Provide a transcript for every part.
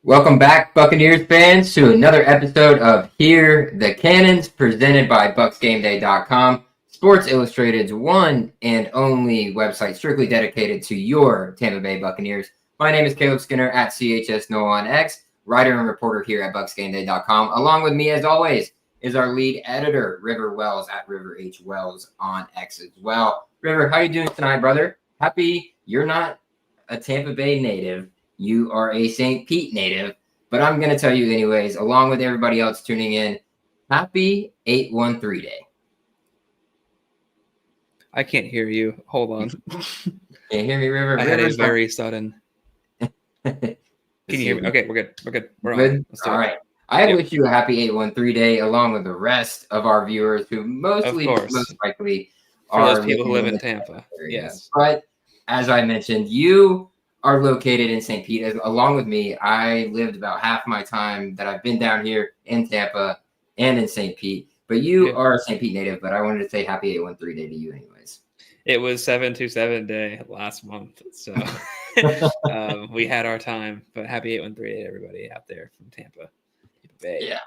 Welcome back, Buccaneers fans, to another episode of Hear the Cannons, presented by BucsGameday.com, Sports Illustrated's one and only website strictly dedicated to your Tampa Bay Buccaneers. My name is Caleb Skinner at CHSNO on X, writer and reporter here at BucsGameday.com. Along with me, as always, is our lead editor, River Wells at River H. Wells on X as well. River, how you doing tonight, brother? Happy you're not a Tampa Bay native. You are a St. Pete native, but I'm going to tell you anyways, along with everybody else tuning in, happy 813 day. I can't hear you. Hold on. Can you hear me, River? I had a very sudden. Can you hear me? Okay, we're good. We're on. All right. I wish you a happy 813 day, along with the rest of our viewers who most likely are for those people who live in Tampa. Yes. But as I mentioned, you are located in St. Pete. Along with me, I lived about half my time that I've been down here in Tampa and in St. Pete. But you are a St. Pete native, but I wanted to say happy 813 day to you anyways. It was 727 day last month, so we had our time. But happy 813 day to everybody out there from Tampa Bay. Yeah.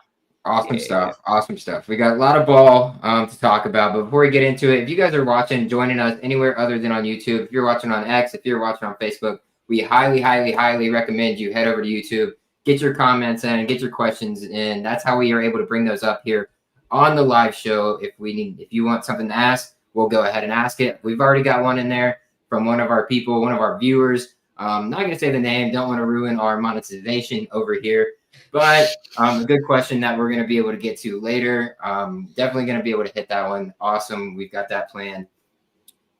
Awesome stuff. We got a lot of ball to talk about, but before we get into it, if you guys are joining us anywhere other than on YouTube, if you're watching on X, if you're watching on Facebook, we highly recommend you head over to YouTube, get your comments in, and get your questions in. That's how we are able to bring those up here on the live show. If you want something to ask, we'll go ahead and ask it. We've already got one in there from one of our people, one of our viewers. Not going to say the name, don't want to ruin our monetization over here, but a good question that we're going to be able to get to later. Definitely going to be able to hit that one. Awesome. We've got that planned.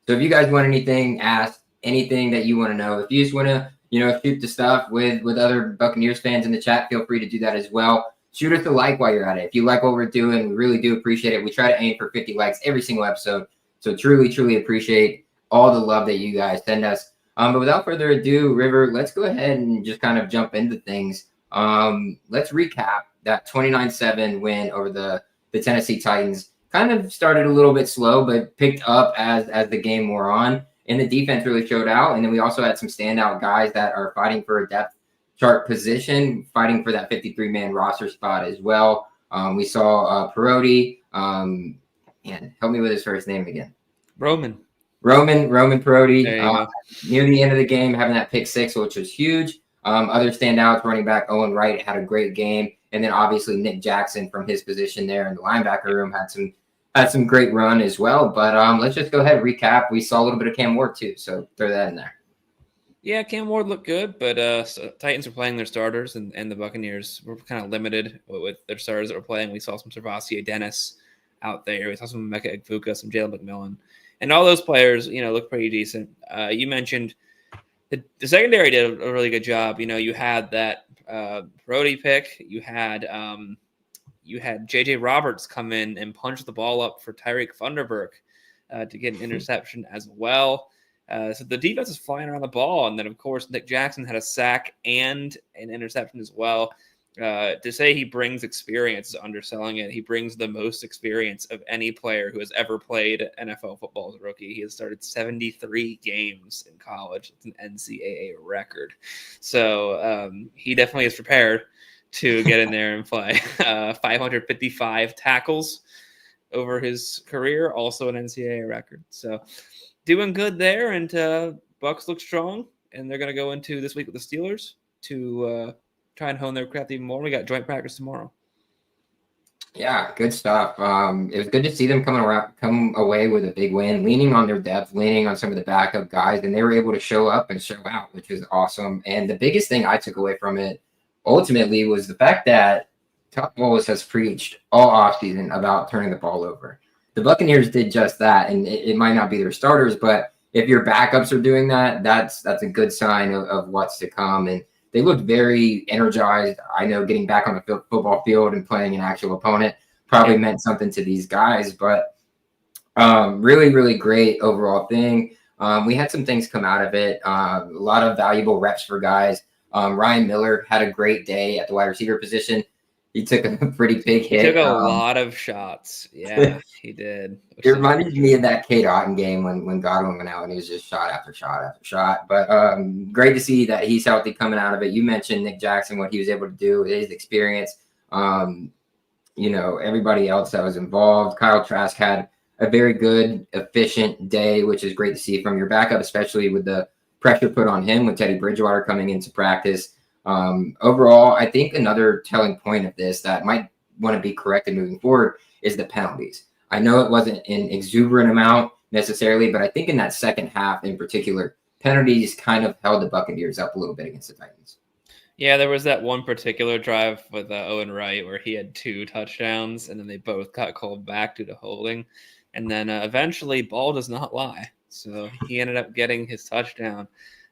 So if you guys want anything asked, anything that you want to know, if you just want to, shoot the stuff with other Buccaneers fans in the chat, feel free to do that as well. Shoot us a like while you're at it. If you like what we're doing, we really do appreciate it. We try to aim for 50 likes every single episode. So truly appreciate all the love that you guys send us. But without further ado, River, let's go ahead and just kind of jump into things. Let's recap that 29-7 win over the Tennessee Titans. Kind of started a little bit slow, but picked up as the game wore on. And the defense really showed out. And then we also had some standout guys that are fighting for a depth chart position, fighting for that 53-man roster spot as well. We saw Perotti. And help me with his first name again. Roman Perotti. Near the end of the game, having that pick six, which was huge. Other standouts, running back Owen Wright had a great game. And then obviously Nick Jackson from his position there in the linebacker room had some great run as well. But let's just go ahead and recap. We saw a little bit of Cam Ward too, so throw that in there. Yeah, Cam Ward looked good, but Titans were playing their starters, and the Buccaneers were kind of limited with their starters that were playing. We saw some Servassier Dennis out there. We saw some Emeka Egbuka, some Jalen McMillan. And all those players, look pretty decent. You mentioned the secondary did a really good job. You had that Brody pick. You had J.J. Roberts come in and punch the ball up for Tyreek Thunderberg to get an interception as well. So the defense is flying around the ball. And then, of course, Nick Jackson had a sack and an interception as well. To say he brings experience is underselling it. He brings the most experience of any player who has ever played NFL football as a rookie. He has started 73 games in college. It's an NCAA record. So he definitely is prepared to get in there and play. 555 tackles over his career, also an NCAA record. So doing good there, and Bucs look strong, and they're going to go into this week with the Steelers to try and hone their craft even more. We got joint practice tomorrow. Yeah, good stuff. It was good to see them come away with a big win, leaning on their depth, leaning on some of the backup guys, and they were able to show up and show out, which was awesome. And the biggest thing I took away from it ultimately was the fact that Todd Bowles has preached all offseason about turning the ball over. The Buccaneers did just that, and it might not be their starters, but if your backups are doing that, that's a good sign of what's to come. And they looked very energized. I know getting back on the football field and playing an actual opponent probably meant something to these guys, but really great overall thing. We had some things come out of it. A lot of valuable reps for guys. Ryan Miller had a great day at the wide receiver position. He took a pretty big He hit. took a lot of shots. Yeah, he did. It reminded me of that Kate Otten game when Godwin went out and he was just shot after shot after shot. But great to see that he's healthy coming out of it. You mentioned Nick Jackson, what he was able to do, his experience. Everybody else that was involved. Kyle Trask had a very good, efficient day, which is great to see from your backup, especially with the pressure put on him with Teddy Bridgewater coming into practice. Overall, I think another telling point of this that might want to be corrected moving forward is the penalties. I know it wasn't an exuberant amount necessarily, but I think in that second half in particular, penalties kind of held the Buccaneers up a little bit against the Titans. Yeah, there was that one particular drive with Owen Wright where he had 2 touchdowns, and then they both got called back due to holding. And then eventually, ball does not lie. So he ended up getting his touchdown.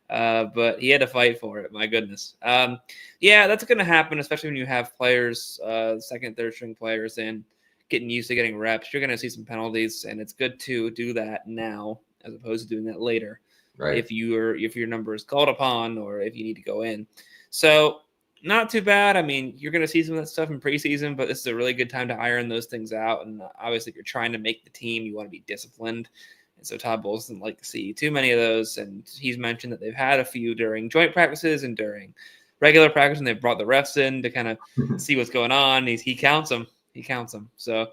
But he had to fight for it. My goodness. Yeah, that's going to happen, especially when you have players, second, third string players in, getting used to getting reps. You're going to see some penalties, and it's good to do that now as opposed to doing that later. Right. If your number is called upon or if you need to go in. So not too bad. I mean, you're going to see some of that stuff in preseason, but this is a really good time to iron those things out. And obviously, if you're trying to make the team, you want to be disciplined. And so Todd Bowles doesn't like to see too many of those. And he's mentioned that they've had a few during joint practices and during regular practice, and they've brought the refs in to kind of see what's going on. He counts them. He counts them. So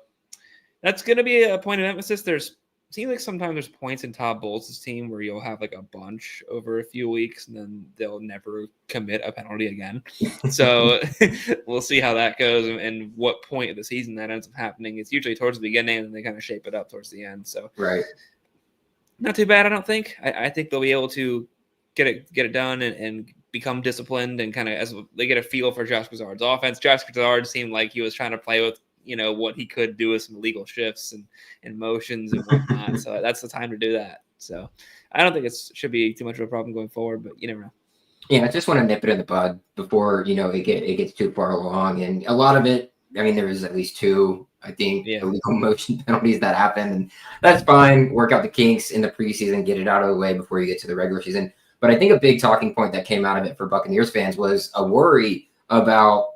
that's going to be a point of emphasis. Seems like sometimes there's points in Todd Bowles' team where you'll have like a bunch over a few weeks and then they'll never commit a penalty again. So we'll see how that goes and what point of the season that ends up happening. It's usually towards the beginning and they kind of shape it up towards the end. So right. Not too bad, I don't think. I think they'll be able to get it done and become disciplined and kind of as they get a feel for Josh Grizzard's offense. Josh Grizzard seemed like he was trying to play with what he could do with some illegal shifts and motions and whatnot. So that's the time to do that. So I don't think it should be too much of a problem going forward, but you never know. Yeah, I just want to nip it in the bud before it gets too far along. And a lot of it, I mean, there was at least 2, I think, illegal motion penalties that happened, and that's fine. Work out the kinks in the preseason, get it out of the way before you get to the regular season. But I think a big talking point that came out of it for Buccaneers fans was a worry about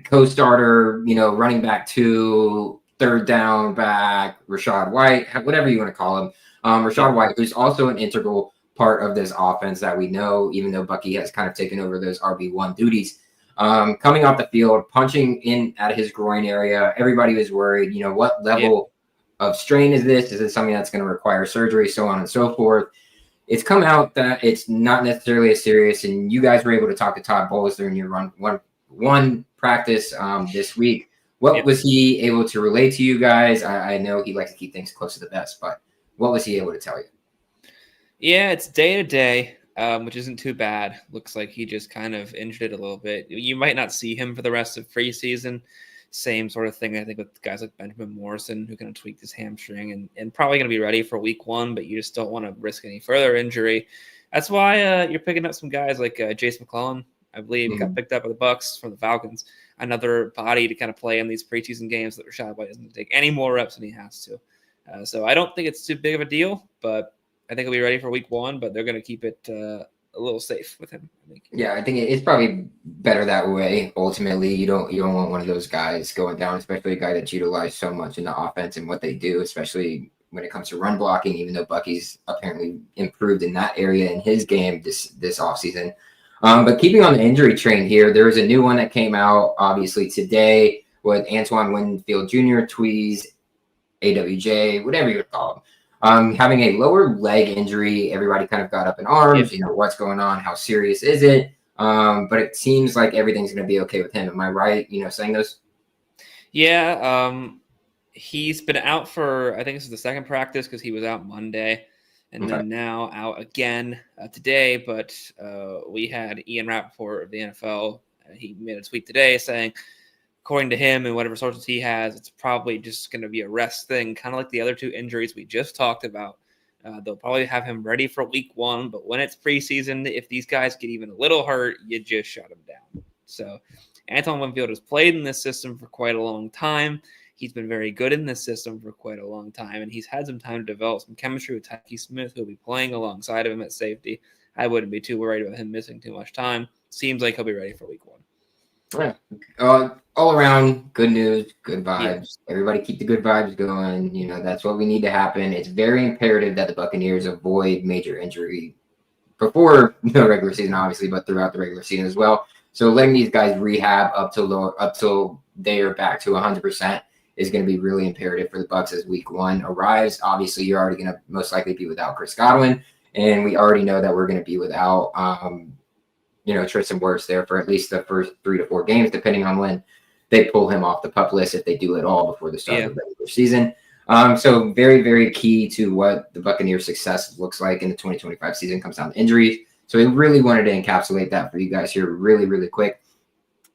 co-starter, running back 2, third down back, Rachaad White, whatever you want to call him. Rachaad White, who's also an integral part of this offense that we know, even though Bucky has kind of taken over those RB1 duties. Coming off the field, punching in at his groin area, everybody was worried, what level of strain is this? Is it something that's going to require surgery, so on and so forth? It's come out that it's not necessarily as serious, and you guys were able to talk to Todd Bowles during your one practice this week. What was he able to relate to you guys? I know he likes to keep things close to the vest, but what was he able to tell you? Yeah, it's day to day, which isn't too bad. Looks like he just kind of injured it a little bit. You might not see him for the rest of preseason. Same sort of thing, I think, with guys like Benjamin Morrison, who kind of tweaked his hamstring and probably going to be ready for week 1, but you just don't want to risk any further injury. That's why you're picking up some guys like Jace McClellan, I believe, got picked up by the Bucs from the Falcons. Another body to kind of play in these preseason games that Rachaad White doesn't take any more reps than he has to. So I don't think it's too big of a deal, but I think he'll be ready for week 1, but they're going to keep it a little safe with him, I think. Yeah, I think it's probably better that way. Ultimately, you don't want one of those guys going down, especially a guy that's utilized so much in the offense and what they do, especially when it comes to run blocking, even though Bucky's apparently improved in that area in his game this offseason. But keeping on the injury train here, there was a new one that came out, obviously, today with Antoine Winfield Jr., Tweez, AWJ, whatever you would call him. Having a lower leg injury, everybody kind of got up in arms, what's going on, how serious is it? But it seems like everything's going to be okay with him. Am I right, saying this? Yeah, he's been out for, I think this is the second practice because he was out Monday and then now out again today. But we had Ian Rappaport of the NFL. He made a tweet today saying, according to him and whatever sources he has, it's probably just going to be a rest thing, kind of like the other 2 injuries we just talked about. They'll probably have him ready for week 1, but when it's preseason, if these guys get even a little hurt, you just shut them down. So Antoine Winfield has played in this system for quite a long time. He's been very good in this system for quite a long time, and he's had some time to develop some chemistry with Tyke Smith, who'll be playing alongside of him at safety. I wouldn't be too worried about him missing too much time. Seems like he'll be ready for week 1. Yeah. All around good news, good vibes. Yeah. Everybody keep the good vibes going. That's what we need to happen. It's very imperative that the Buccaneers avoid major injury before the regular season, obviously, but throughout the regular season as well. So letting these guys rehab up till they are back to 100% is going to be really imperative for the Bucs as week 1 arrives. Obviously, you're already going to most likely be without Chris Godwin, and we already know that we're going to be without Tristan Wirfs there for at least the first 3 to 4 games, depending on when they pull him off the PUP list, if they do it all before the start of the regular season. So very, very key to what the Buccaneers' success looks like in the 2025 season comes down to injuries. So we really wanted to encapsulate that for you guys here really, really quick.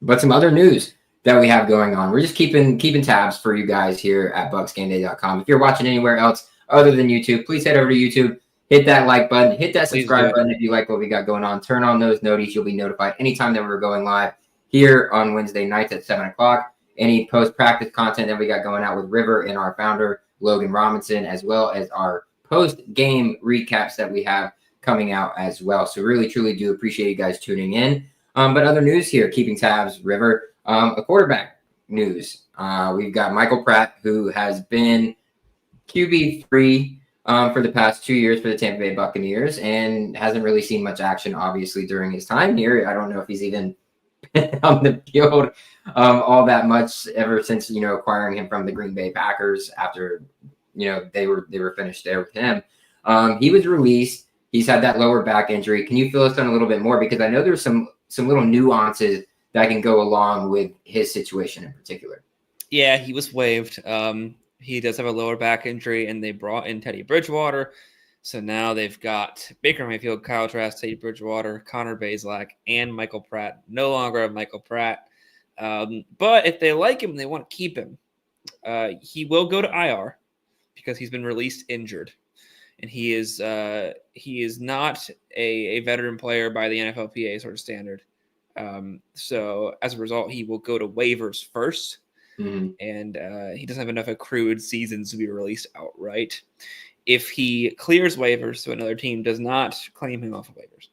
But some other news that we have going on. We're just keeping tabs for you guys here at BucsGameday.com. If you're watching anywhere else other than YouTube, please head over to YouTube. Hit that like button. Hit that subscribe button if you like what we got going on. Turn on those noties. You'll be notified anytime that we're going live here on Wednesday nights at 7 o'clock. Any post-practice content that we got going out with River and our founder, Logan Robinson, as well as our post-game recaps that we have coming out as well. So really, truly do appreciate you guys tuning in. But other news here, keeping tabs, River, a quarterback news. We've got Michael Pratt, who has been QB3 for the past 2 years for the Tampa Bay Buccaneers and hasn't really seen much action, obviously, during his time here. I don't know if he's even on the field all that much ever since, acquiring him from the Green Bay Packers after, they were finished there with him. He was released. He's had that lower back injury. Can you fill us in a little bit more? Because I know there's some little nuances that can go along with his situation in particular. Yeah, he was waived. He does have a lower back injury, and they brought in Teddy Bridgewater. So now they've got Baker Mayfield, Kyle Trask, Teddy Bridgewater, Connor Bazelak, and Michael Pratt. No longer have Michael Pratt. But if they like him, they want to keep him. He will go to IR because he's been released injured. And he is not a veteran player by the NFLPA sort of standard. So as a result, he will go to waivers first. Mm-hmm. And he doesn't have enough accrued seasons to be released outright. If he clears waivers, so another team does not claim him off of waivers,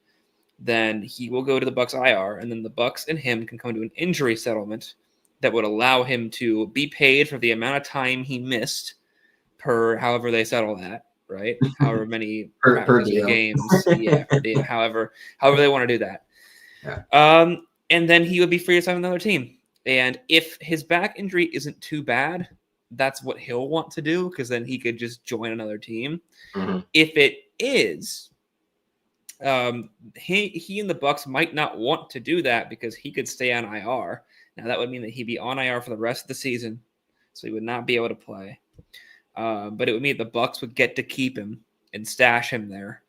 then he will go to the Bucs IR, and then the Bucs and him can come to an injury settlement that would allow him to be paid for the amount of time he missed per however they settle that, right? However many per deal. Games, however they want to do that. Yeah. And then he would be free to sign another team. And if his back injury isn't too bad, that's what he'll want to do, because then he could just join another team. Mm-hmm. If it is, he and the Bucs might not want to do that because he could stay on IR. Now that would mean that he'd be on IR for the rest of the season, so he would not be able to play. But it would mean the Bucs would get to keep him and stash him there.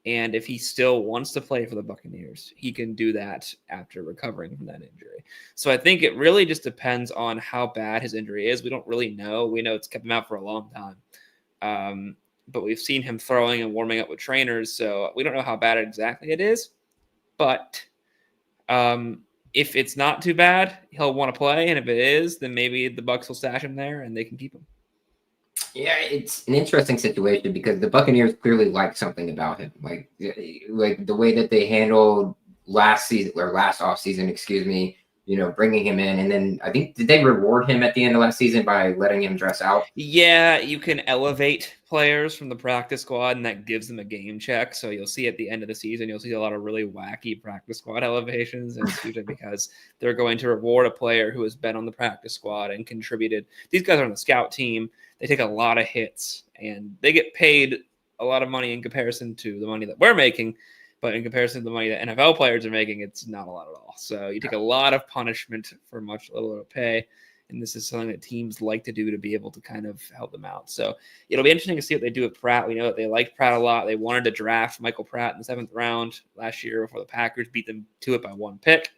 And if he still wants to play for the Buccaneers, he can do that after recovering from that injury. So I think it really just depends on how bad his injury is. We don't really know. We know it's kept him out for a long time. But we've seen him throwing and warming up with trainers, so we don't know how bad exactly it is. But if it's not too bad, he'll want to play. And if it is, then maybe the Bucs will stash him there and they can keep him. Yeah, it's an interesting situation because the Buccaneers clearly like something about him, like the way that they handled last offseason, bringing him in. And then I think, did they reward him at the end of last season by letting him dress out? Yeah, you can elevate players from the practice squad, and that gives them a game check. So you'll see at the end of the season, you'll see a lot of really wacky practice squad elevations. And it's usually because they're going to reward a player who has been on the practice squad and contributed. These guys are on the scout team. They take a lot of hits, and they get paid a lot of money in comparison to the money that we're making. But in comparison to the money that NFL players are making, it's not a lot at all. So you take a lot of punishment for much little pay. And this is something that teams like to do to be able to kind of help them out. So it'll be interesting to see what they do with Pratt. We know that they liked Pratt a lot. They wanted to draft Michael Pratt in the 7th round last year before the Packers beat them to it by 1 pick.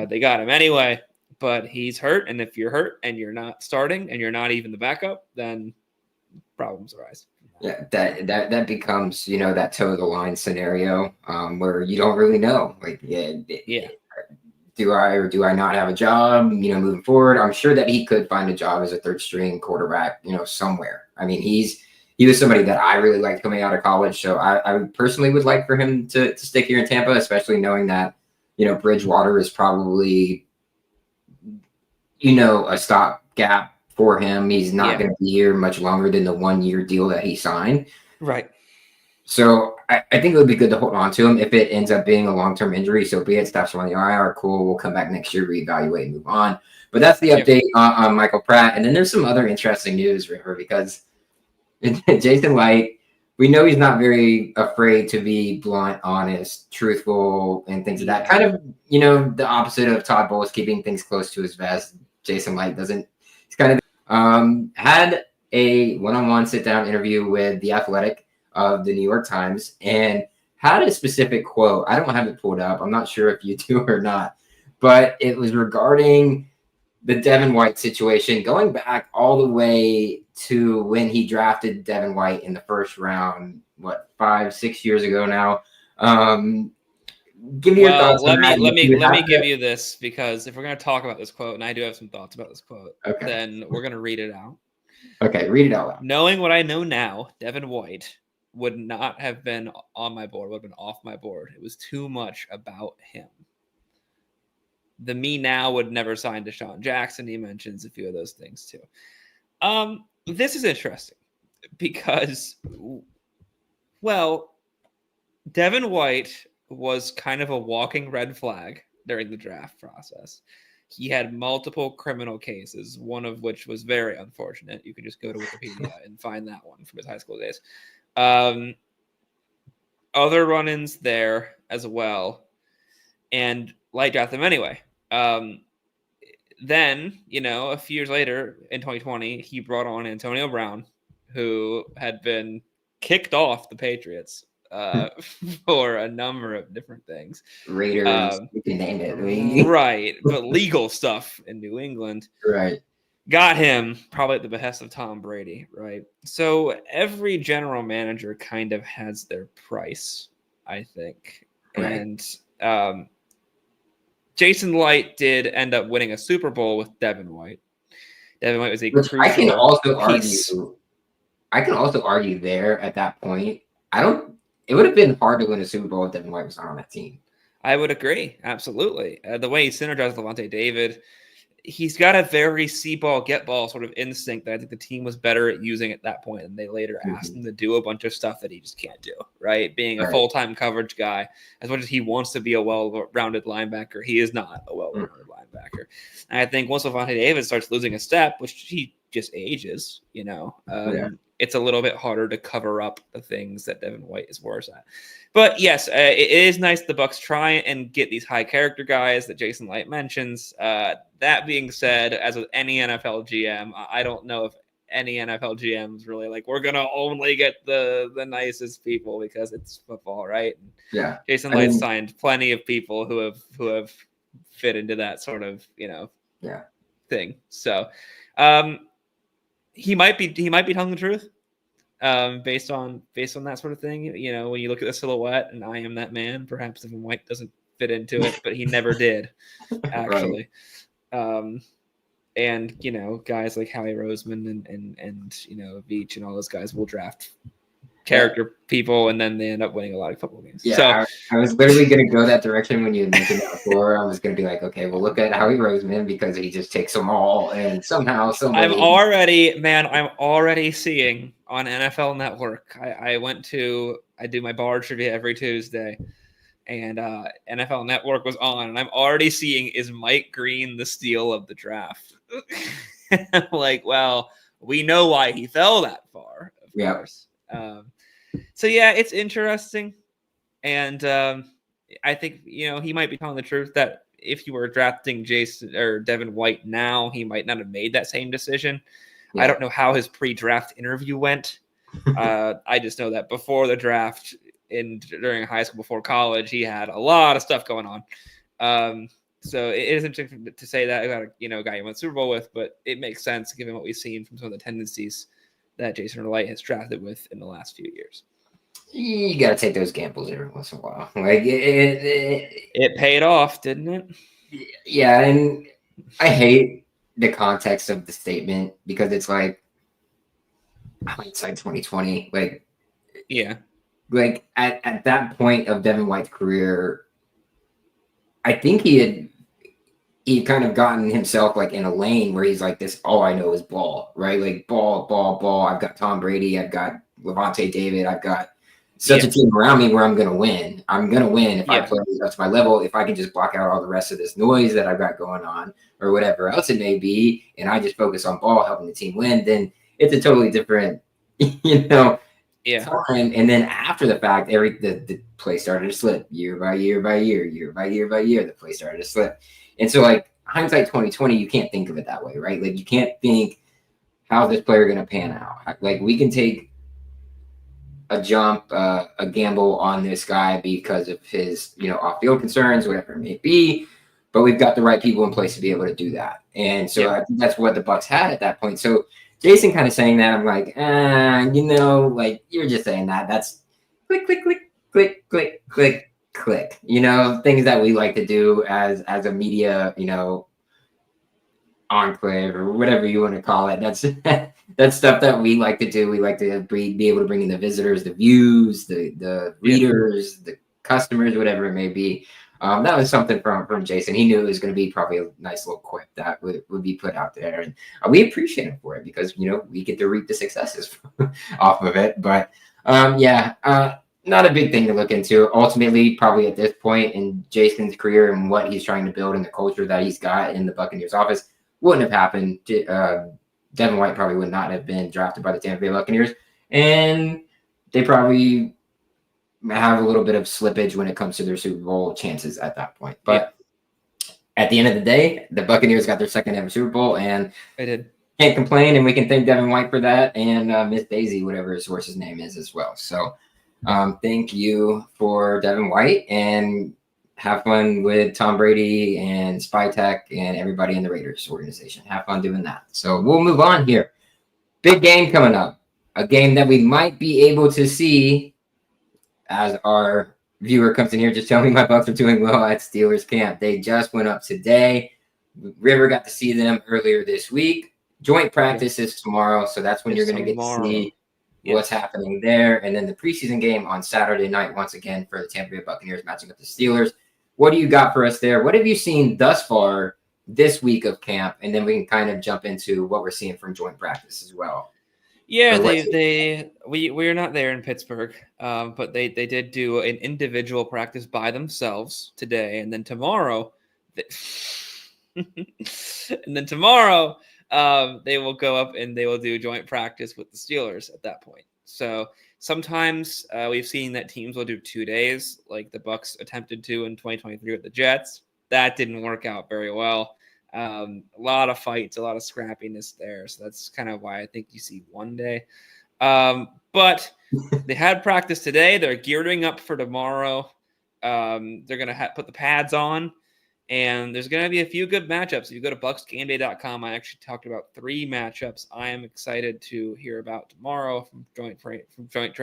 They got him anyway, but he's hurt. And if you're hurt and you're not starting and you're not even the backup, then problems arise. Yeah, that becomes, that toe of the line scenario where you don't really know. Like, do I or do I not have a job, moving forward? I'm sure that he could find a job as a 3rd string quarterback, somewhere. I mean, he was somebody that I really liked coming out of college. So I personally would like for him to stick here in Tampa, especially knowing that, Bridgewater is probably a stopgap for him. He's not going to be here much longer than the 1-year deal that he signed. Right. So I think it would be good to hold on to him. If it ends up being a long-term injury, so be it. Stops on the IR, cool. We'll come back next year, reevaluate, and move on. But that's the update on Michael Pratt. And then there's some other interesting news, River, because Jason Licht, we know he's not very afraid to be blunt, honest, truthful, and things like that. Kind of, the opposite of Todd Bowles keeping things close to his vest. Jason Licht doesn't. He's kind of had a one-on-one sit-down interview with The Athletic of the New York Times and had a specific quote. I don't have it pulled up. I'm not sure if you do or not, but it was regarding the Devin White situation, going back all the way to when he drafted Devin White in the first round, 5-6 years ago now. Give me your thoughts. Let me give you this, because if we're going to talk about this quote, and I do have some thoughts about this quote, then we're going to read it out. Okay, read it out loud. Knowing what I know now, Devin White would not have been on my board, would have been off my board. It was too much about him. The me now would never sign Deshaun Jackson. He mentions a few of those things too. This is interesting because, Devin White was kind of a walking red flag during the draft process. He had multiple criminal cases, one of which was very unfortunate. You can just go to Wikipedia and find that one from his high school days. Other run-ins there as well, and Light drafted them anyway. Then, a few years later in 2020, he brought on Antonio Brown, who had been kicked off the Patriots for a number of different things. Raiders, you can name it. Right, but legal stuff in New England. Right. Got him probably at the behest of Tom Brady, right? So every general manager kind of has their price, I think. Right. And Jason Licht did end up winning a Super Bowl with Devin White. Devin White was a crucial I can also piece. argue there at that point. It would have been hard to win a Super Bowl if Devin White was not on that team. I would agree. Absolutely. The way he synergized with Lavonte David, he's got a very see ball, get ball sort of instinct that I think the team was better at using at that point. And they later asked him to do a bunch of stuff that he just can't do, right? Being a full-time coverage guy, as much as he wants to be a well-rounded linebacker, he is not a well-rounded linebacker. And I think once Lavonte David starts losing a step, which he just ages, it's a little bit harder to cover up the things that Devin White is worse at. But yes, it is nice the Bucs try and get these high character guys that Jason Licht mentions. That being said, as with any NFL GM, I don't know if any NFL GM is really like, we're gonna only get the nicest people because it's football, right? Yeah. Jason Licht signed plenty of people who have fit into that sort of thing. So he might be telling the truth. Based on that sort of thing, when you look at the silhouette and I am that man, perhaps Devin White doesn't fit into it, but he never did actually. And guys like Howie Roseman and Veach and all those guys will draft character people, and then they end up winning a lot of football games. Yeah, so I was literally going to go that direction when you mentioned that before. I was going to be like, okay, well, look at Howie Roseman because he just takes them all, and somehow somebody. I'm already seeing on NFL Network. I do my bar trivia every Tuesday, and NFL Network was on, and I'm already seeing, is Mike Green the steal of the draft? I'm like, well, we know why he fell that far, of course. So yeah, it's interesting, and I think he might be telling the truth that if you were drafting Jason or Devin White now, he might not have made that same decision. I don't know how his pre-draft interview went. I just know that before the draft, during high school, before college, he had a lot of stuff going on. So it is interesting to say that about a guy you went Super Bowl with, but it makes sense given what we've seen from some of the tendencies that Jason Licht has drafted with in the last few years. You got to take those gambles every once in a while. Like it paid off, didn't it? Yeah, and I hate the context of the statement because it's like hindsight 2020. Like, like at that point of Devin White's career, I think he he kind of gotten himself like in a lane where he's like, this, all I know is ball, right? Like ball, ball, ball. I've got Tom Brady. I've got Levante David. I've got such a team around me where I'm going to win. I'm going to win if I play up to my level. If I can just block out all the rest of this noise that I've got going on or whatever else it may be, and I just focus on ball, helping the team win, then it's a totally different, time. And then after the fact, the play started to slip year by year by year, year by year by year. The play started to slip. And so, like, hindsight 2020, you can't think of it that way, right? Like, you can't think, how's this player going to pan out? Like, we can take a jump, a gamble on this guy because of his, off-field concerns, whatever it may be. But we've got the right people in place to be able to do that. And so I think that's what the Bucs had at that point. So Jason kind of saying that, I'm like, like, you're just saying that. That's click, click, click, click, click, click, click. Things that we like to do as a media, enclave or whatever you want to call it. That's stuff that we like to do. We like to be able to bring in the visitors, the views, the readers, the customers, whatever it may be. That was something from Jason. He knew it was going to be probably a nice little quip that would be put out there, and we appreciate him for it because we get to reap the successes off of it. But not a big thing to look into. Ultimately, probably at this point in Jason's career and what he's trying to build and the culture that he's got in the Buccaneers office, wouldn't have happened. Devin White probably would not have been drafted by the Tampa Bay Buccaneers, and they probably have a little bit of slippage when it comes to their Super Bowl chances at that point. But at the end of the day, the Buccaneers got their second ever Super Bowl, and they did. Can't complain, and we can thank Devin White for that, and Miss Daisy, whatever his horse's name is, as well. So thank you for Devin White, and have fun with Tom Brady and Spytech and everybody in the Raiders organization. Have fun doing that. So we'll move on here. Big game coming up. A game that we might be able to see as our viewer comes in here. Just tell me my Bucs are doing well at Steelers camp. They just went up today. River got to see them earlier this week. Joint practice is tomorrow, so that's when you're going to get to see what's happening there. And then the preseason game on Saturday night, once again, for the Tampa Bay Buccaneers matching up the Steelers. What do you got for us there? What have you seen thus far this week of camp? And then we can kind of jump into what we're seeing from joint practice as well. Yeah, we're not there in Pittsburgh, but they did do an individual practice by themselves today, and then tomorrow, they will go up and they will do joint practice with the Steelers at that point. So sometimes we've seen that teams will do 2 days, like the Bucs attempted to in 2023 with the Jets. That didn't work out very well. A lot of fights, a lot of scrappiness there. So that's kind of why I think you see 1 day. But they had practice today. They're gearing up for tomorrow. They're going to put the pads on. And there's going to be a few good matchups. If you go to BucsGameday.com, I actually talked about 3 matchups I am excited to hear about tomorrow from joint practice, joint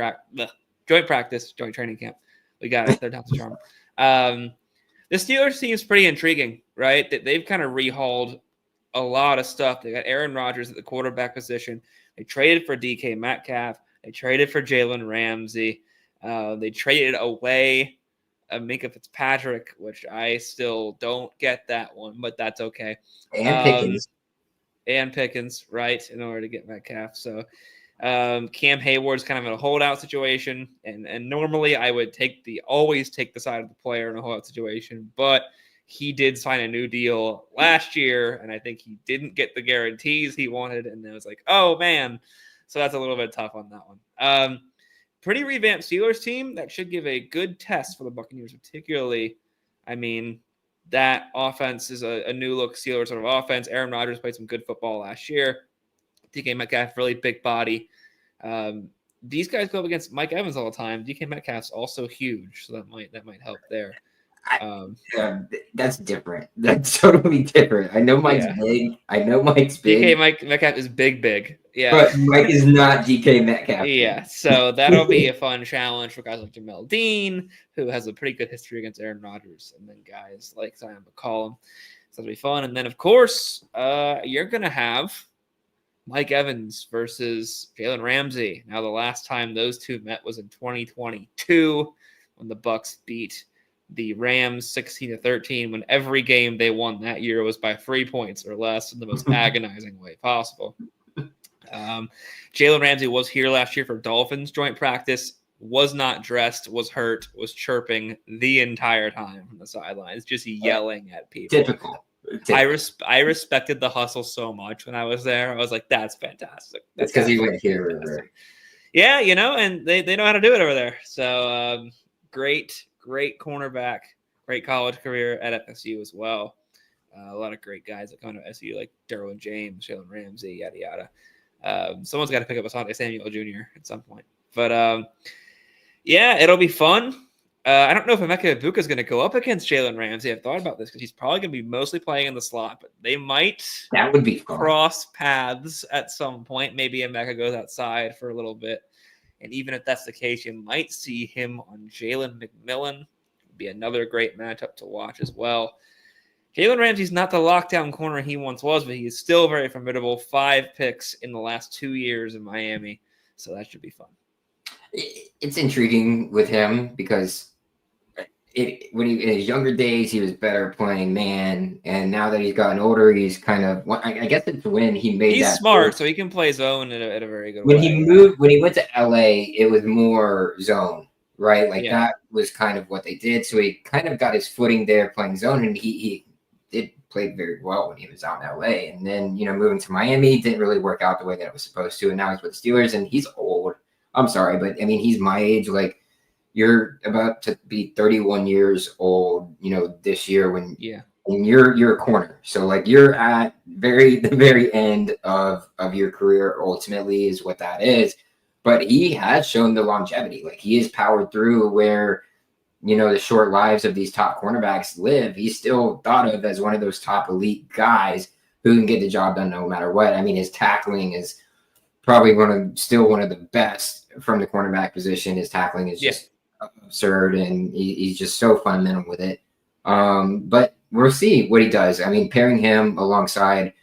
training camp. We got it. They're down to charm. The Steelers seems pretty intriguing, right? They've kind of rehauled a lot of stuff. They got Aaron Rodgers at the quarterback position. They traded for DK Metcalf. They traded for Jalen Ramsey. They traded away Minka Fitzpatrick, which I still don't get that one, but that's okay. And Pickens, right, in order to get Metcalf. So Cam Hayward's kind of in a holdout situation, and normally I would always take the side of the player in a holdout situation, but he did sign a new deal last year, and I think he didn't get the guarantees he wanted, and it was like, oh man, so that's a little bit tough on that one. Pretty revamped Steelers team that should give a good test for the Buccaneers, particularly. I mean, that offense is a new look Steelers sort of offense. Aaron Rodgers played some good football last year. DK Metcalf, really big body. These guys go up against Mike Evans all the time. DK Metcalf's also huge, so that might help there. That's different. That's totally different. I know Mike's big. DK Metcalf is big. Yeah. But Mike is not DK Metcalf. Yeah. So that'll be a fun challenge for guys like Jamel Dean, who has a pretty good history against Aaron Rodgers, and then guys like Zion McCollum. So it'll be fun. And then, of course, you're going to have Mike Evans versus Jalen Ramsey. Now, the last time those two met was in 2022 when the Bucs beat the Rams 16-13 when every game they won that year was by 3 points or less in the most agonizing way possible. Jalen Ramsey was here last year for Dolphins joint practice, was not dressed, was hurt, was chirping the entire time from the sidelines, just yelling at people. Typical. I respected the hustle so much when I was there. I was like, that's fantastic. That's because he went here. Yeah, and they know how to do it over there. So great cornerback, great college career at FSU as well. A lot of great guys that come to SU like Derwin James, Jalen Ramsey, yada yada. Someone's got to pick up Asante Samuel Jr. at some point. But yeah, it'll be fun. I don't know if Emeka Egbuka is going to go up against Jalen Ramsey. I've thought about this because he's probably going to be mostly playing in the slot, but they might cross paths at some point. Maybe Emeka goes outside for a little bit. And even if that's the case, you might see him on Jalen McMillan. It'd be another great matchup to watch as well. Jalen Ramsey's not the lockdown corner he once was, but he is still very formidable. 5 picks in the last 2 years in Miami. So that should be fun. It's intriguing with him because when in his younger days, he was better playing man. And now that he's gotten older, he's kind of, I guess it's when he made he's that. Smart, so he can play zone at a very good way. When he went to LA, it was more zone, right? That was kind of what they did. So he kind of got his footing there playing zone, and he did play very well when he was out in LA. And then, moving to Miami didn't really work out the way that it was supposed to. And now he's with the Steelers, and he's old. I'm sorry, but he's my age. You're about to be 31 years old, this year when you're a corner. So you're at the very end of your career ultimately is what that is. But he has shown the longevity. He has powered through where, the short lives of these top cornerbacks live. He's still thought of as one of those top elite guys who can get the job done no matter what. His tackling is probably one of the best from the cornerback position. His tackling is just absurd, and he's just so fundamental with it. But we'll see what he does. Pairing him alongside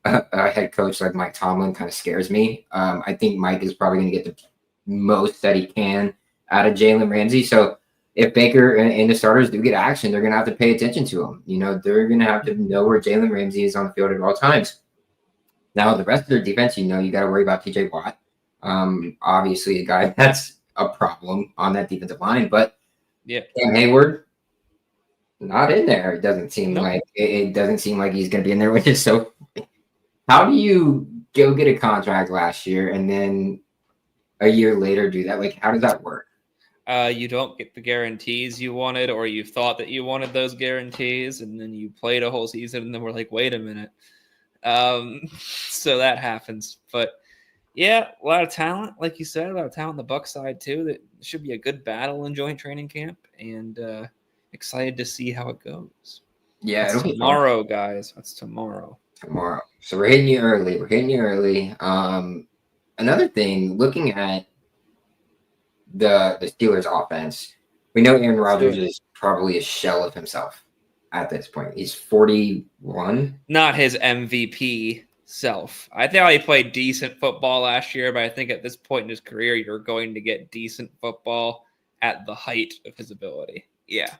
a head coach like Mike Tomlin kind of scares me. I think Mike is probably going to get the most that he can out of Jalen Ramsey. So if Baker and the starters do get action, they're going to have to pay attention to him. They're going to have to know where Jalen Ramsey is on the field at all times. Now, the rest of their defense, you got to worry about TJ Watt. Obviously, a guy that's a problem on that defensive line, but Cam Hayward, not in there. It doesn't seem like it doesn't seem like he's going to be in there, which is so. How do you go get a contract last year and then a year later do that? How does that work? You don't get the guarantees you wanted, or you thought that you wanted those guarantees, and then you played a whole season, and then we're like, wait a minute. So that happens, but yeah, a lot of talent, like you said, a lot of talent on the Bucs side too. That should be a good battle in joint training camp, and excited to see how it goes. Yeah, it'll be tomorrow, guys. That's tomorrow. So we're hitting you early. Another thing, looking at the Steelers offense, we know Aaron Rodgers is probably a shell of himself at this point. He's 41. Not his MVP self. I thought he played decent football last year, but I think at this point in his career, you're going to get decent football at the height of his ability. Yeah.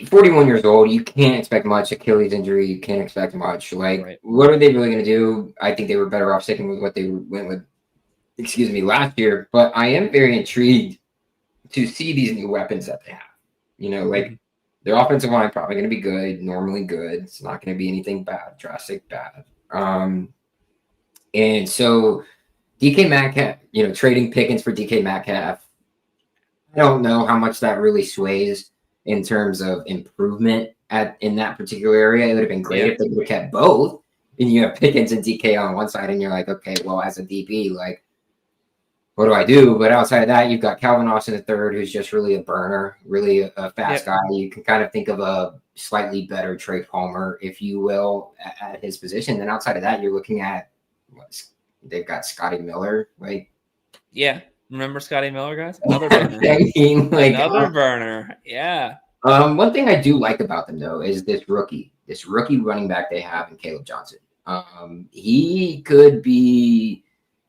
41 years old. You can't expect much. Achilles injury. You can't expect much. What are they really going to do? I think they were better off sticking with what they went with, last year. But I am very intrigued to see these new weapons that they have. Their offensive line probably going to be good, normally good. It's not going to be anything bad, drastic bad. And so DK Metcalf, trading Pickens for DK Metcalf, I don't know how much that really sways in terms of improvement in that particular area. It would have been great if they would have kept both, and you have Pickens and DK on one side, and you're like, okay, well, as a DB, what do I do? But outside of that, you've got Calvin Austin III, who's just really a burner, really a fast guy. You can kind of think of a slightly better Trey Palmer, if you will, at his position. Then outside of that, you're looking at they've got Scotty Miller, right? Yeah. Remember Scotty Miller, guys? Another burner. Another burner. Yeah. One thing I do like about them, though, is this rookie running back they have in Caleb Johnson. He could be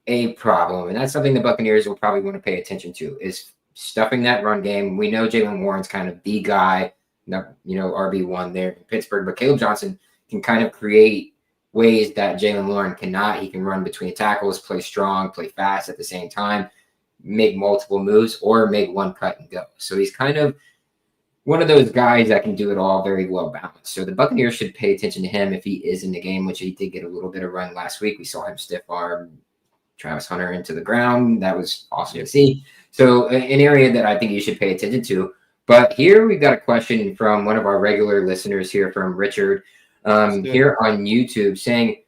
a problem, and that's something the Buccaneers will probably want to pay attention to, is stuffing that run game. We know Jaylen Warren's kind of the guy, RB1 there in Pittsburgh, but Caleb Johnson can kind of create ways that Jaylen Warren cannot. He can run between tackles, play strong, play fast at the same time, make multiple moves, or make one cut and go. So he's kind of one of those guys that can do it all, very well balanced. So the Buccaneers should pay attention to him if he is in the game, which he did get a little bit of run last week. We saw him stiff arm Travis Hunter into the ground. That was awesome to see. So an area that I think you should pay attention to. But here we've got a question from one of our regular listeners here, from Richard, here on YouTube, saying,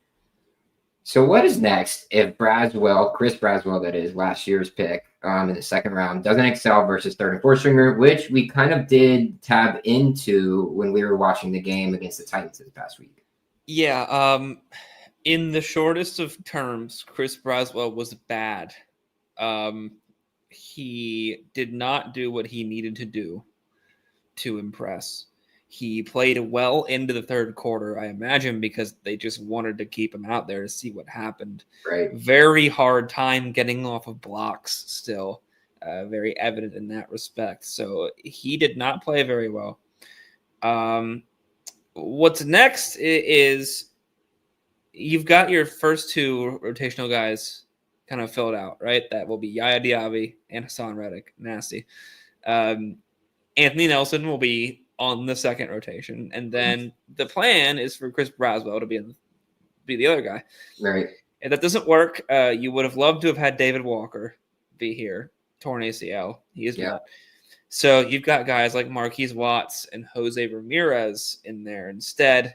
so what is next if Braswell, Chris Braswell, that is last year's pick in the second round, doesn't excel versus third and fourth stringer, which we kind of did tab into when we were watching the game against the Titans this past week? Yeah. In the shortest of terms, Chris Braswell was bad. He did not do what he needed to do to impress. He played well into the third quarter, I imagine, because they just wanted to keep him out there to see what happened. Right. Very hard time getting off of blocks still. Very evident in that respect. So he did not play very well. What's next is you've got your first two rotational guys kind of filled out, right? That will be Yaya Diaby and Hassan Reddick. Nasty. Anthony Nelson will be on the second rotation. And then the plan is for Chris Braswell to be the other guy. Right. If that doesn't work, you would have loved to have had David Walker be here. Torn ACL. He is not. So you've got guys like Marquise Watts and Jose Ramirez in there instead,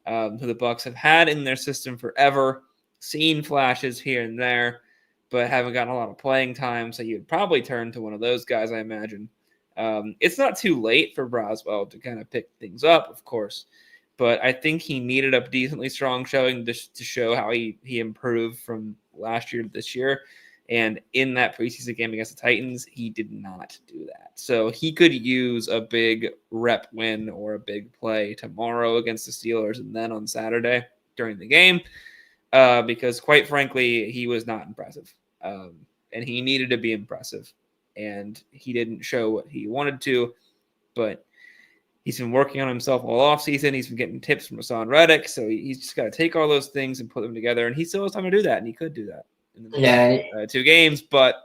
who the Bucs have had in their system forever, seen flashes here and there, but haven't gotten a lot of playing time. So you'd probably turn to one of those guys, I imagine. It's not too late for Braswell to kind of pick things up, of course, but I think he needed a decently strong showing to show how he improved from last year to this year. And in that preseason game against the Titans, he did not do that. So he could use a big rep win or a big play tomorrow against the Steelers and then on Saturday during the game, because quite frankly, he was not impressive. And he needed to be impressive. And he didn't show what he wanted to, but he's been working on himself all offseason. He's been getting tips from Hassan Reddick, so he's just got to take all those things and put them together, and he still has time to do that, and he could do that in the next, 2 games, but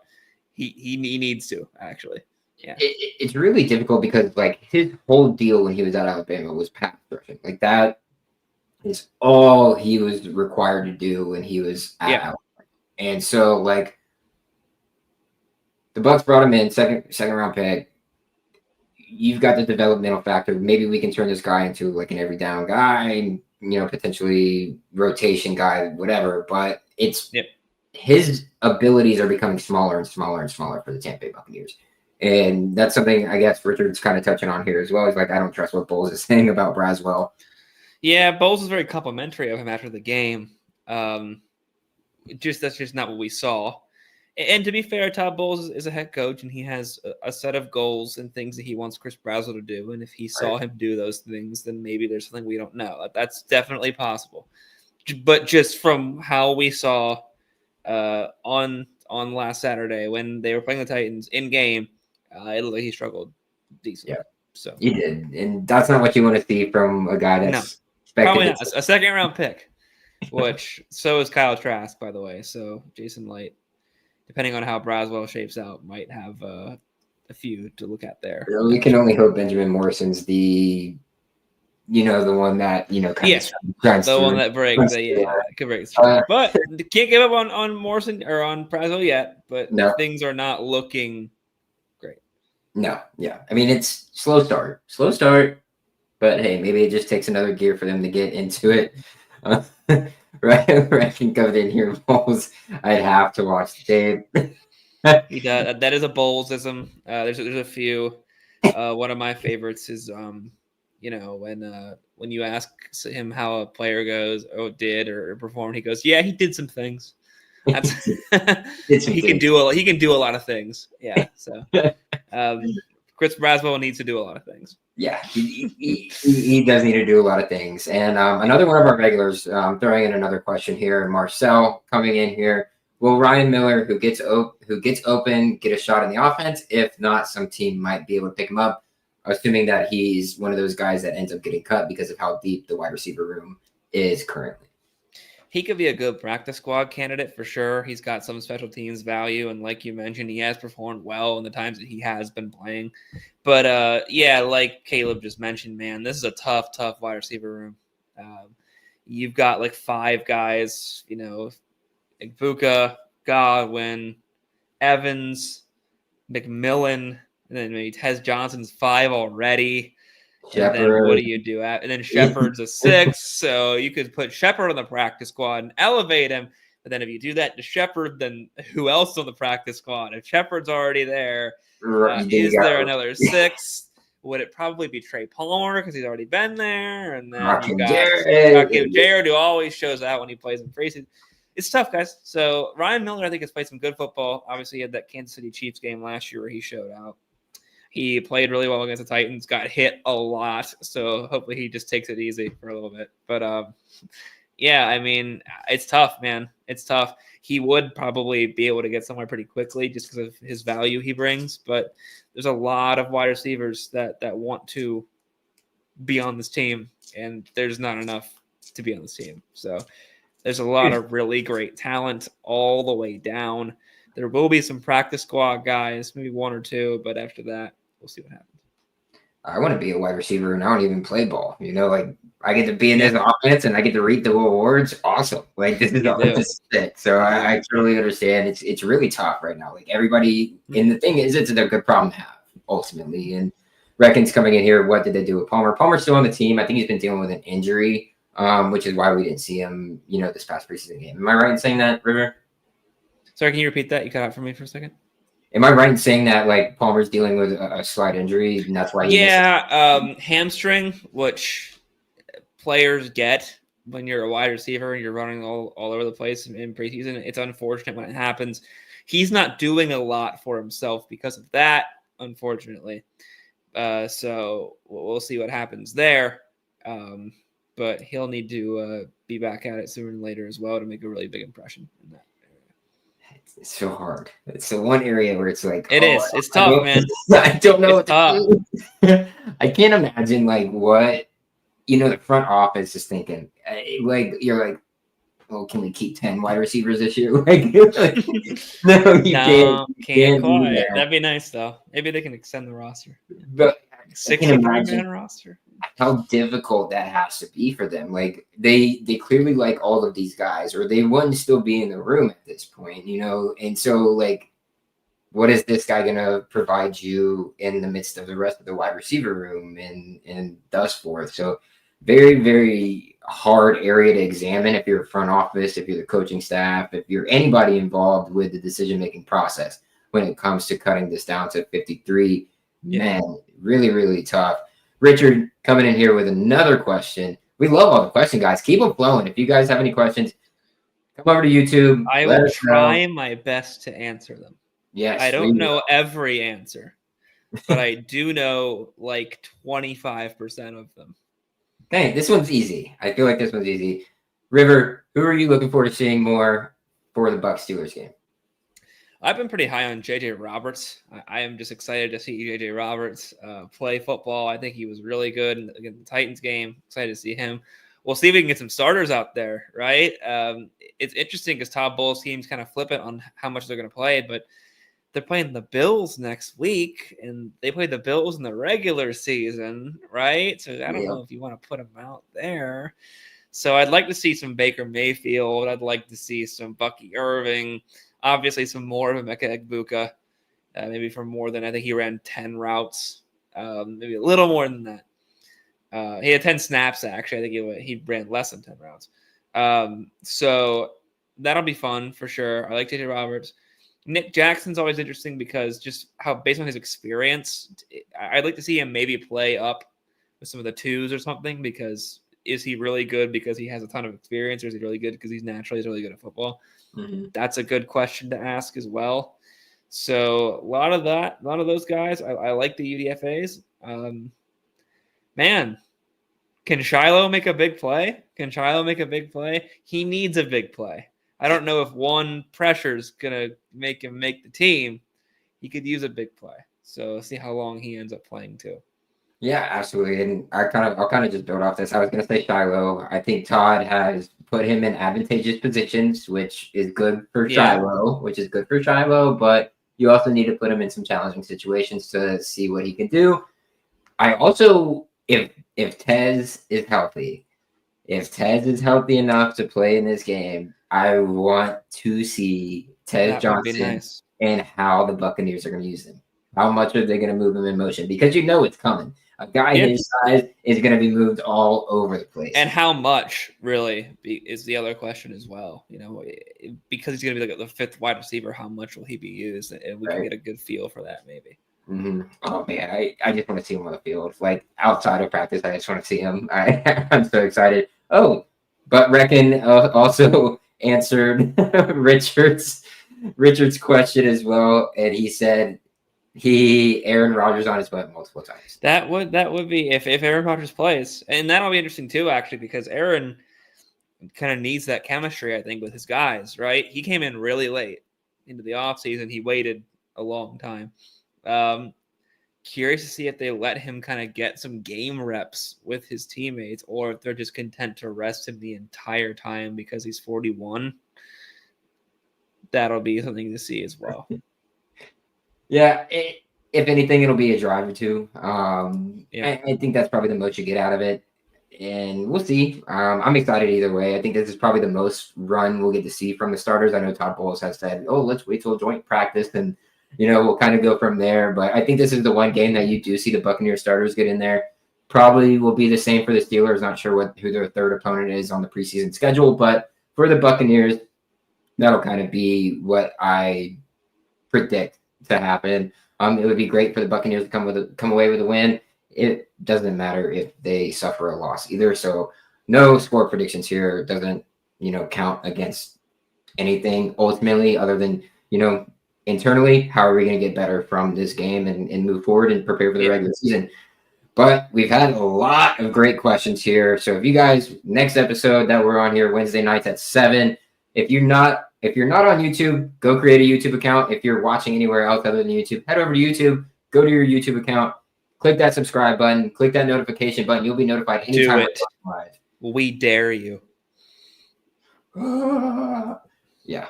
he needs to, actually. Yeah, it's really difficult because, like, his whole deal when he was at Alabama was pass rushing. Like, that is all he was required to do when he was at Alabama. And so, like, the Bucs brought him in, second round pick. You've got the developmental factor. Maybe we can turn this guy into like an every down guy, potentially rotation guy, whatever. But it's his abilities are becoming smaller and smaller and smaller for the Tampa Bay Buccaneers. And that's something I guess Richard's kind of touching on here as well. He's like, I don't trust what Bowles is saying about Braswell. Yeah, Bowles is very complimentary of him after the game. That's just not what we saw. And to be fair, Todd Bowles is a head coach, and he has a set of goals and things that he wants Chris Braswell to do. And if he saw him do those things, then maybe there's something we don't know. That's definitely possible. But just from how we saw on last Saturday when they were playing the Titans in game, it looked like he struggled decently. Yeah, so he did, and that's not what you want to see from a guy that's probably not a second round pick. Which so is Kyle Trask, by the way. So Jason Light, depending on how Braswell shapes out, might have a few to look at there. We can only hope Benjamin Morrison's the one that kind of the one that breaks. Could break. But can't give up on Morrison or on Braswell yet. But things are not looking great. No, yeah. I mean, it's slow start. But hey, maybe it just takes another gear for them to get into it. Right, I can come in here, Bowles. I'd have to watch the tape. He does. That is a Bowlesism. There's a few. One of my favorites is when you ask him how a player goes, did or performed, he goes, yeah, he did some things. That's he can do a lot of things. Yeah. So Chris Braswell needs to do a lot of things. Yeah, he does need to do a lot of things. And another one of our regulars, throwing in another question here, Marcel coming in here. will Ryan Miller, who gets open, get a shot in the offense? If not, some team might be able to pick him up, assuming that he's one of those guys that ends up getting cut because of how deep the wide receiver room is currently. He could be a good practice squad candidate for sure. He's got some special teams value, and like you mentioned, he has performed well in the times that he has been playing. But yeah, like Caleb just mentioned, man, this is a tough wide receiver room. You've got like 5 guys, like Buka, Godwin, Evans, McMillan, and then maybe Tez Johnson's 5 already. And then what do you do? And then Shepard's a 6, so you could put Shepard on the practice squad and elevate him. But then if you do that to Shepard, then who else on the practice squad? If Shepard's already there, is there another 6? Would it probably be Trey Palmer because he's already been there? And then you got Jared, who always shows out when he plays in preseason. It's tough, guys. So Ryan Miller, I think, has played some good football. Obviously, he had that Kansas City Chiefs game last year where he showed out. He played really well against the Titans, got hit a lot, so hopefully he just takes it easy for a little bit. But, yeah, I mean, it's tough, man. It's tough. He would probably be able to get somewhere pretty quickly just because of his value he brings, but there's a lot of wide receivers that want to be on this team, and there's not enough to be on this team. So there's a lot of really great talent all the way down. There will be some practice squad guys, maybe 1 or 2, but after that, we'll see what happens. I want to be a wide receiver, and I don't even play ball. Like I get to be in this offense, and I get to reap the awards. Awesome! Like this is sick. So I totally understand. It's really tough right now. Like everybody, and the thing is, it's a good problem to have ultimately. And Reckon's coming in here. What did they do with Palmer? Palmer's still on the team. I think he's been dealing with an injury, which is why we didn't see him, this past preseason game. Am I right in saying that, River? Sorry, can you repeat that? You cut out for me for a second. Am I right in saying that like Palmer's dealing with a slight injury and that's why? Hamstring, which players get when you're a wide receiver and you're running all over the place in preseason. It's unfortunate when it happens. He's not doing a lot for himself because of that, unfortunately. So we'll see what happens there. But he'll need to be back at it sooner than later as well to make a really big impression in that. It's so hard. It's the one area where it's like it is. It's tough, man. I don't know what to do. I can't imagine like what the front office is thinking. Like you're like, oh, can we keep 10 wide receivers this year? No, you can't quite. That'd be nice though. Maybe they can extend the roster. But 63-man roster. How difficult that has to be for them. Like they clearly like all of these guys, or they wouldn't still be in the room at this point, And so like, what is this guy gonna provide you in the midst of the rest of the wide receiver room and thus forth? So very, very hard area to examine if you're a front office, if you're the coaching staff, if you're anybody involved with the decision-making process when it comes to cutting this down to 53. Man, really, really tough. Richard coming in here with another question. We love all the questions, guys. Keep them flowing. If you guys have any questions, come over to YouTube. I will try my best to answer them. Yes. I don't know every answer, but I do know like 25% of them. Okay, this one's easy. I feel like this one's easy. River, who are you looking forward to seeing more for the Bucs Steelers game? I've been pretty high on J.J. Roberts. I am just excited to see J.J. Roberts play football. I think he was really good in the Titans game. Excited to see him. We'll see if we can get some starters out there, right? It's interesting because Todd Bowles' team's kind of flippant on how much they're going to play, but they're playing the Bills next week, and they played the Bills in the regular season, right? So I don't know if you want to put them out there. So I'd like to see some Baker Mayfield. I'd like to see some Bucky Irving. Obviously, some more of Emeka Egbuka, maybe for more than I think he ran 10 routes, maybe a little more than that. He had 10 snaps, actually. I think he ran less than 10 routes. So that'll be fun for sure. I like J.J. Roberts. Nick Jackson's always interesting because just how, based on his experience, I'd like to see him maybe play up with some of the twos or something because is he really good because he has a ton of experience or is he really good because he's really good at football? Mm-hmm. That's a good question to ask as well. So a lot of those guys, I like the UDFAs. Man, can Shilo make a big play? He needs a big play. I don't know if one pressure is gonna make him make the team. He could use a big play. So see how long he ends up playing too. Yeah, absolutely. And I'll kind of just build off this. I was going to say Shilo. I think Todd has put him in advantageous positions, which is good for Shilo, but you also need to put him in some challenging situations to see what he can do. I also, if Tez is healthy, enough to play in this game, I want to see Tez Johnson and how the Buccaneers are going to use him. How much are they going to move him in motion? Because it's coming. A guy his size is going to be moved all over the place. And how much, really, is the other question as well. Because he's going to be like the fifth wide receiver, how much will he be used? And we can get a good feel for that, maybe. Mm-hmm. Oh, man, I just want to see him on the field. Like, outside of practice, I just want to see him. I'm so excited. Oh, but Reckon also answered Richard's question as well, and he said Aaron Rodgers on his butt multiple times. That would be if Aaron Rodgers plays, and that'll be interesting too, actually, because Aaron kind of needs that chemistry, I think, with his guys. Right? He came in really late into the offseason. He waited a long time. Curious to see if they let him kind of get some game reps with his teammates, or if they're just content to rest him the entire time because he's 41. That'll be something to see as well. Yeah, if anything, it'll be a drive or two. I think that's probably the most you get out of it, and we'll see. I'm excited either way. I think this is probably the most run we'll get to see from the starters. I know Todd Bowles has said, "Oh, let's wait till joint practice, and we'll kind of go from there." But I think this is the one game that you do see the Buccaneers starters get in there. Probably will be the same for the Steelers. Not sure who their third opponent is on the preseason schedule, but for the Buccaneers, that'll kind of be what I predict to happen. It would be great for the Buccaneers to come away with a win. It doesn't matter if they suffer a loss either. So no score predictions here. It doesn't count against anything ultimately, other than internally, how are we going to get better from this game and move forward and prepare for the regular season. But we've had a lot of great questions here. So if you guys, next episode that we're on here Wednesday nights at 7, if you're not on YouTube, go create a YouTube account. If you're watching anywhere else other than YouTube, head over to YouTube, go to your YouTube account, click that subscribe button, click that notification button. You'll be notified anytime we're live. We dare you. Yeah.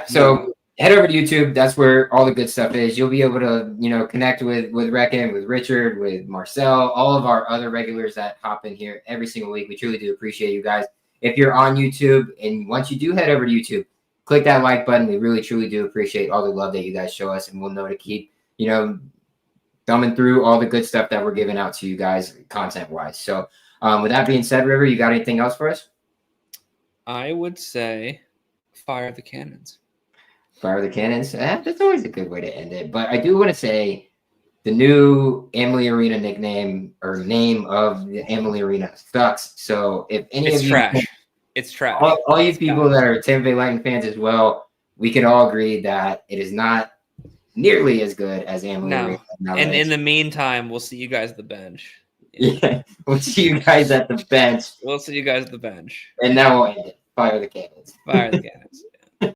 So head over to YouTube. That's where all the good stuff is. You'll be able to, connect with Reckon, with Richard, with Marcel, all of our other regulars that hop in here every single week. We truly do appreciate you guys. If you're on YouTube, and once you do head over to YouTube, click that like button. We really, truly do appreciate all the love that you guys show us, and we'll know to keep, thumbing through all the good stuff that we're giving out to you guys content-wise. So with that being said, River, you got anything else for us? I would say fire the cannons. Fire the cannons. That's always a good way to end it. But I do want to say the new Amalie Arena nickname or name of the Amalie Arena sucks. So if any of you, it's trash. All you people that are Tampa Bay Lightning fans as well, we can all agree that it is not nearly as good as Amalie Arena. And in the meantime, we'll see you guys at the bench. Yeah, we'll see you guys at the bench. We'll see you guys at the bench. And now we'll end it. Fire the cannons. Fire the cannons.